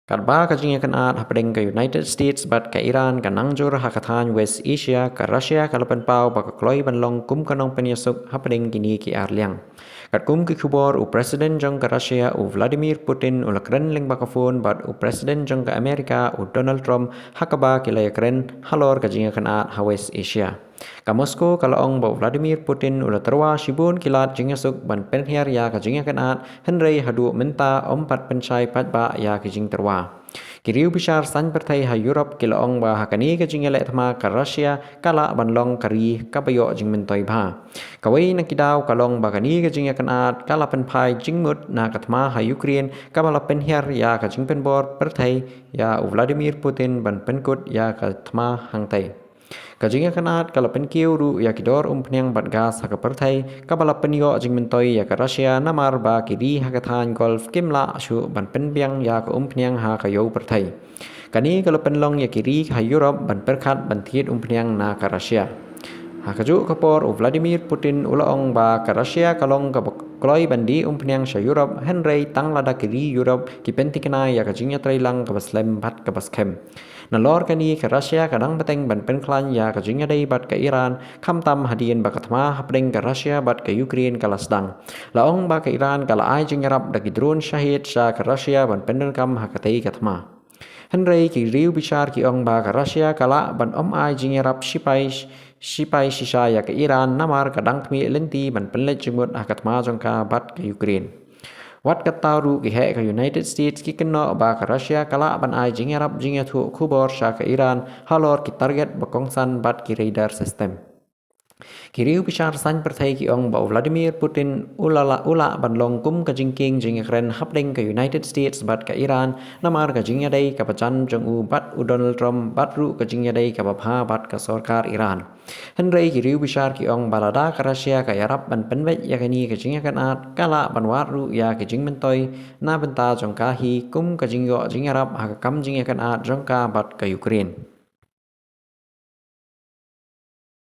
Kadba kajing kan at hapdeng ke United States bat ke Iran ka nangjur hakatan West Asia ka Russia kalapan pau baka kloy banlong kum kanong penyesuk hapdeng kini ki arliang. Kat kum ki kubor u Presiden jong ka Russia u Vladimir Putin u lakren ling baka phone bat u Presiden jong ka Amerika u Donald Trump hakaba ki layakren halor kajing kan at ha West Asia. Ka Moscow kalaong ba Vladimir Putin ula terwa shibun kilat jingasuk ban penhiar ya ka jinga kanat Henry hadu menta ompat pencai patba ya ka jing terwa. Kiriu bishar san pertai ha Europe kalaong ba hakani ka jinga le thma ka Russia kala banlong kari ka bayo jing mentoi ba. Kawai na kidaw kalong ba kani ka jinga kanat kala penpai jingmut na ka thma ha Ukraine ka bala penhiar ya ka jing penbor pertai ya Vladimir Putin ban penkut ya ka thma hangtai. Kajinga kanat kala penkiu ru ya kidor peniang bat gas haka perthai kabala penyo jing mentoi ya ka Russia namar ba kiri haka than golf kimla ashu ban penbiang ya ka peniang ha ka yo perthai. Kani kala penlong ya kiri ha Europe ban perkhat ban thiet peniang na ka Russia. Hakaju kapor Vladimir Putin ulaong ba ka Russia kalong ka kloy bandi peniang sa Europe Henry tang lada kiri Europe ki pentikna ya ka jingya trailang ka baslem bat ka baskem. Nalor kani ka Russia kadang bateng ban penklan ya ka jingya dai bat ka Iran kam tam hadien ba katma hapdeng ka Russia bat ka Ukraine kala sedang. Laong ba ka Iran kala ai jingarap da drone syahid sa ka Russia ban pendel kam hakatei katma. Henry ki riu bishar ki ong ba ka Russia kala ban ai jingarap sipai sisa ya ka Iran namar kadang kmi lenti ban penlet jimut hakatma jongka bat ka Ukraine. Wat kataru ki he ka United States ki keno ba ka Russia kala ban ai jingarap jingya thu kubor sa ka Iran halor ki target bakongsan bat ki radar system. Kiriu bishar san perthai ki ong ba Vladimir Putin ula banlong kum ka jingking jingya kren hapdeng ka United States bat ka Iran namar ka jingya dai ka pachan jong u bat u Donald Trump bat ru ka jingya dai ka bapha bat ka sarkar Iran. Henry kiriu bishar ki ong balada ka Russia ka yarap ban penwet ya kani ka jingya kan at kala ban waru ya ka jing mentoi na benta jong ka hi kum ka jingyo jingarap ha ka kam jingya kan at jong ka bat ka Ukraine.